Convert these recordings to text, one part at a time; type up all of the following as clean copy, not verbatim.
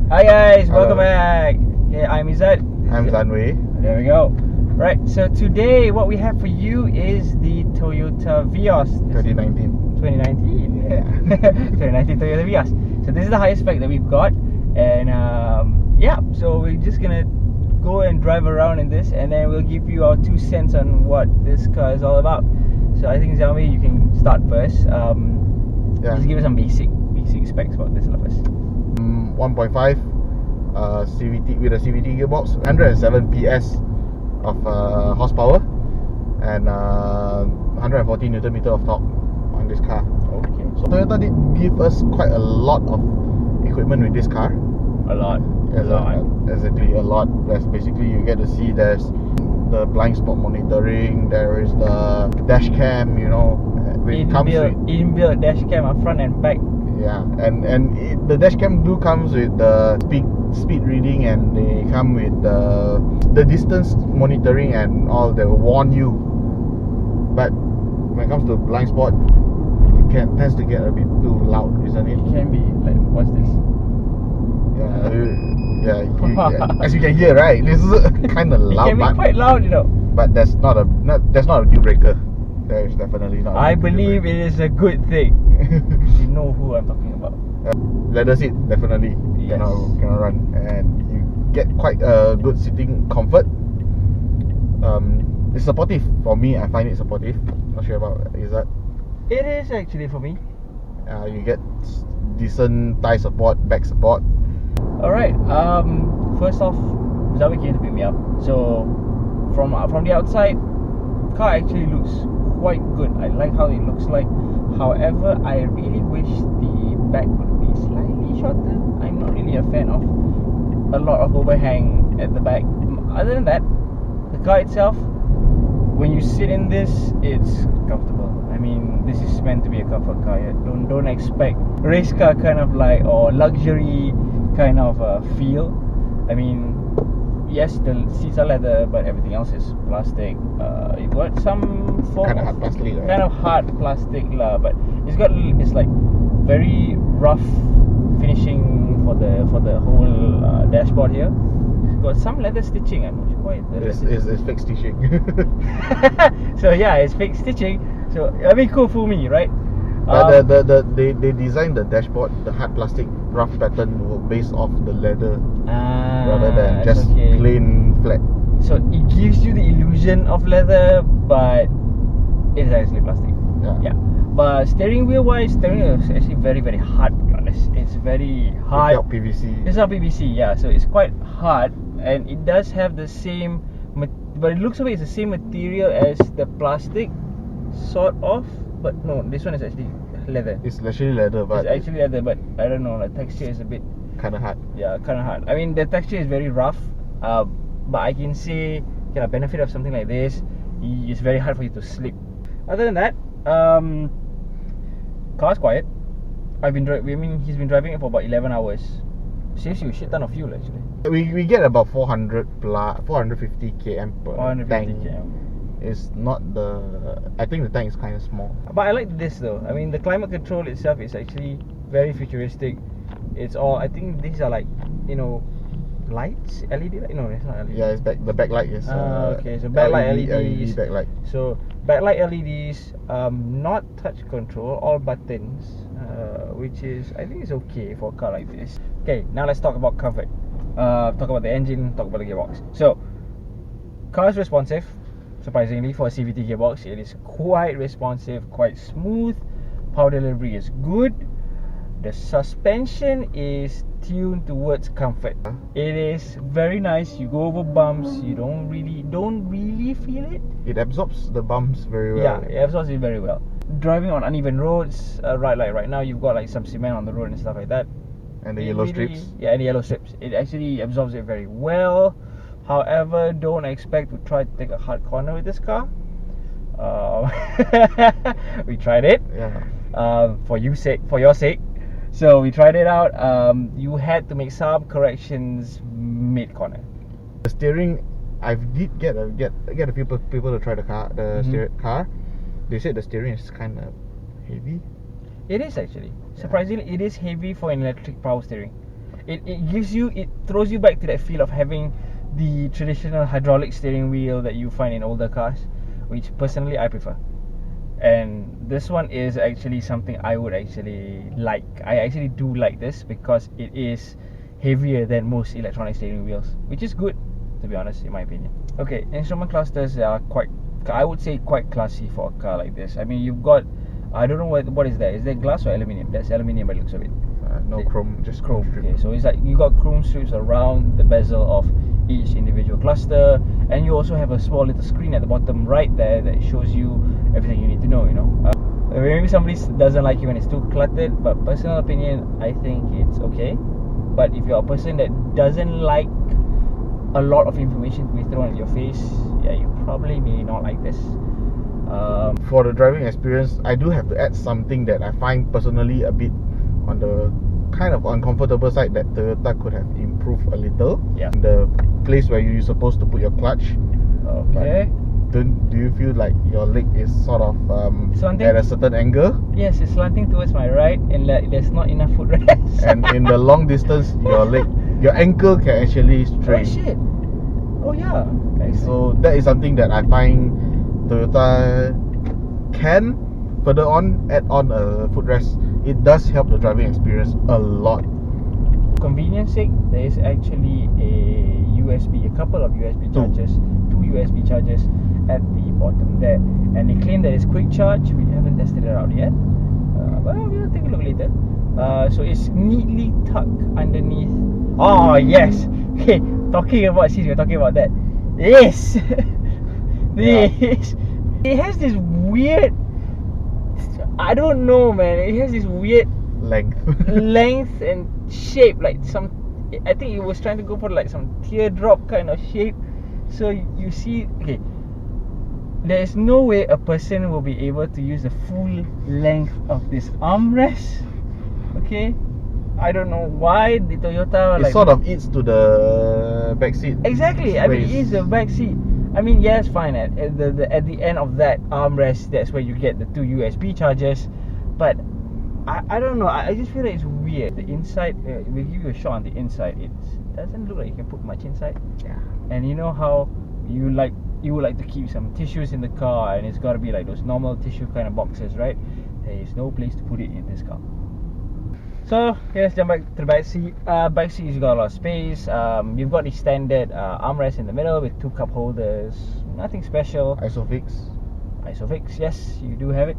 Hi guys, Hello. welcome back. Okay, I'm Izzat. I'm Zanwei. There we go. Right, so today what we have for you is the Toyota Vios. 2019. 2019. Yeah. 2019 Toyota Vios. So this is the highest spec that we've got, and yeah, so we're just gonna go and drive around in this, and then we'll give you our 2 cents on what this car is all about. So I think Zanwei, you can start first. Just give us some basic specs about this first. 1.5 CVT with a CVT gearbox, 107 PS of horsepower, and 140 Newton meter of torque on this car. Okay. So Toyota did give us quite a lot of equipment with this car. A lot. Exactly, a lot. That's basically you get to see there's the blind spot monitoring, there is the dash cam, you know, it comes with inbuilt dash cam up front and back. Yeah, and the dash cam comes with the speed reading, and they come with the distance monitoring and all. They will warn you. But when it comes to blind spot, it tends to get a bit too loud, isn't it? It can be like, what's this? As you can hear, right? This is kind of loud. It can be quite loud, you know. But that's not a deal breaker. There is definitely not. I believe it is a good thing. You know who I'm talking about. Leather seat definitely Yes. cannot run, and you get quite a good sitting comfort. It's supportive for me. I find it supportive. Not sure about Izzat. It is actually for me. You get decent thigh support, back support. Alright, first off, Zawi came to pick me up. So from the outside, car actually looks quite good. I like how it looks like. However, I really wish the back would be slightly shorter. I'm not really a fan of a lot of overhang at the back. Other than that, the car itself, when you sit in this, it's comfortable. I mean, this is meant to be a comfort car. Don't expect race car kind of like, or luxury kind of feel. I mean, yes, the seats are leather, but everything else is plastic. It got some form Kind of hard plastic, right? kind of hard plastic lah, but it's like very rough finishing for the whole dashboard here. It's got some leather stitching. I'm not sure quite. It's fake stitching. So yeah, it's fake stitching. So I mean, cool for me, right? But they designed the dashboard, the hard plastic rough pattern based off the leather rather than just plain flat. So it gives you the illusion of leather, but it's actually plastic. Yeah. But steering wheel is actually very, very hard. It's very hard. Without PVC. It's not PVC, yeah. So it's quite hard, and it does have the same, but it looks like it's the same material as the plastic, sort of. But no, this one is actually leather. It's actually leather, but It's actually leather, but I don't know. The texture is a bit kind of hard. Yeah, kind of hard. I mean, the texture is very rough. But I can say, the benefit of something like this, it's very hard for you to sleep. Other than that, car's quiet. He's been driving it for about 11 hours. Saves you a shit ton of fuel actually. We get about 450 km per 450 tank. km. It's not I think the tank is kind of small. But I like this though. I mean, the climate control itself is actually very futuristic. It's all, I think these are like, lights, LED light? No, it's not LED. Yeah, it's the backlight is okay, so backlight LEDs. LED backlight. So backlight LEDs, not touch control, all buttons, which is, I think, is okay for a car like this. Okay, now let's talk about comfort. Talk about the engine, talk about the gearbox. So, car is responsive. Surprisingly, for a CVT gearbox, it is quite responsive, quite smooth. Power delivery is good. The suspension is tuned towards comfort. It is very nice. You go over bumps, you don't really feel it. It absorbs the bumps very well. Yeah, it absorbs it very well. Driving on uneven roads, right now you've got like some cement on the road and stuff like that. And the yellow strips. Yeah, and the yellow strips. It actually absorbs it very well. However, don't expect to try to take a hard corner with this car. We tried it. Yeah. For your sake. So we tried it out. You had to make some corrections mid corner. The steering, I did get a few people to try the car. They said the steering is kind of heavy. It is actually. Surprisingly, it is heavy for an electric power steering. it gives you, it throws you back to that feel of having the traditional hydraulic steering wheel that you find in older cars, which personally I prefer. And this one is actually something I would actually like. I actually do like this because it is heavier than most electronic steering wheels, which is good, to be honest, in my opinion. Okay, instrument clusters are quite, I would say, quite classy for a car like this. I mean, you've got, I don't know what is that. Is that glass or aluminium? That's aluminium by the looks of it. No chrome, just chrome strip. Okay, so it's like you got chrome strips around the bezel of each individual cluster, and you also have a small little screen at the bottom right there that shows you everything you need to know. Maybe somebody doesn't like it when it's too cluttered, but personal opinion, I think it's okay. But if you're a person that doesn't like a lot of information to be thrown at your face, yeah, you probably may not like this. For the driving experience, I do have to add something that I find personally a bit on the kind of uncomfortable side that Toyota could have improved a little. Yeah. The place where you're supposed to put your clutch. Okay. Do you feel like your leg is sort of Slanting? at a certain angle? Yes, it's slanting towards my right, and there's not enough footrest. And in the long distance, your ankle can actually strain. Oh shit! Oh yeah. So that is something that I find Toyota can further on add on a footrest. It does help the driving experience a lot. Convenience sake, there is actually a couple of USB chargers, two USB chargers at the bottom there, and they claim that it's quick charge. We haven't tested it out yet, but we'll take a look later. So it's neatly tucked underneath. Oh yes. Okay, talking about, since we're talking about that, this it has this weird, I don't know, man. It has this weird length and shape, like some, I think it was trying to go for like some teardrop kind of shape. So you see, okay, there is no way a person will be able to use the full length of this armrest. Okay, I don't know why the Toyota it sort of eats to the back seat. Exactly. Space. I mean, it is the back seat. I mean, yes, fine. At the end of that armrest, that's where you get the two USB chargers. But I don't know. I just feel like it's weird. The inside, we'll give you a shot on the inside. It doesn't look like you can put much inside. Yeah. And you know how you would like to keep some tissues in the car, and it's got to be like those normal tissue kind of boxes, right? There is no place to put it in this car. So let's jump back to the back seat. Back seat, you've got a lot of space. You've got the standard armrest in the middle with two cup holders. Nothing special. Isofix, yes, you do have it.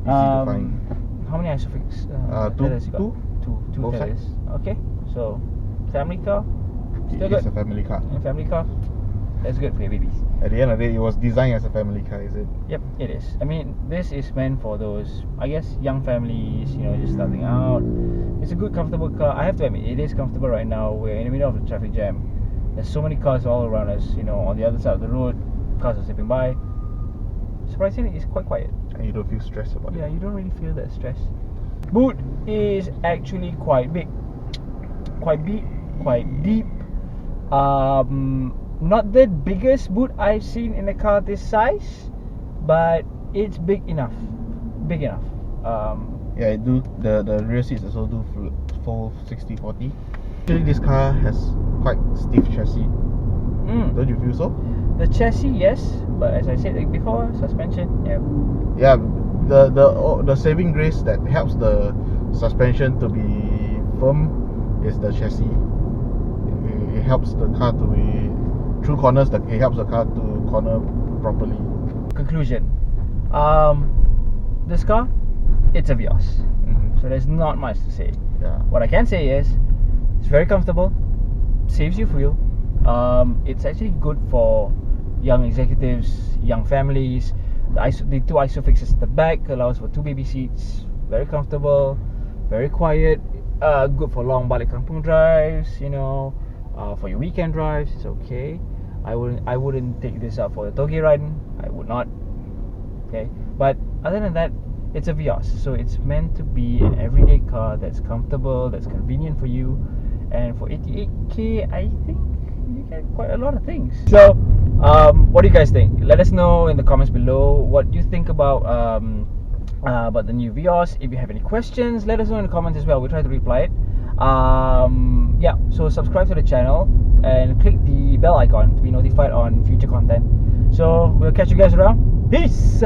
Easy to find. How many Isofix? Two Both tethers. sides. Okay, so family car. Still It's good. a family car. A family car. That's good for your babies. At the end of the day, it was designed as a family car, is it? Yep, it is. I mean, this is meant for those, I guess, young families, just starting out. It's a good, comfortable car. I have to admit, it is comfortable right now. We're in the middle of the traffic jam. There's so many cars all around us, on the other side of the road. Cars are zipping by. Surprisingly, it's quite quiet. And you don't feel stressed about it. Yeah, you don't really feel that stress. Boot is actually quite big. Quite big, quite deep. Not the biggest boot I've seen in a car this size, but it's big enough. Big enough. Yeah, it do. The rear seats also do full 60/40. Actually, this car has quite stiff chassis. Don't you feel so? The chassis, yes, but as I said before, suspension, yeah. Yeah, the saving grace that helps the suspension to be firm is the chassis. It helps the car to be through corners. It helps the car to corner properly. Conclusion. This car, it's a Vios. So there's not much to say. Yeah. What I can say is, it's very comfortable, saves you fuel. It's actually good for young executives, young families. The two Isofixes at the back allows for two baby seats. Very comfortable, very quiet. Good for long balik kampung drives. For your weekend drives, it's okay. I wouldn't take this up for the toge riding. I would not. Okay, but other than that, it's a Vios, so it's meant to be an everyday car that's comfortable, that's convenient for you, and for 88k, I think you get quite a lot of things. So, what do you guys think? Let us know in the comments below what you think about the new Vios. If you have any questions, let us know in the comments as well. We'll try to reply it. yeah, so subscribe to the channel and click the bell icon to be notified on future content. So we'll catch you guys around. Peace.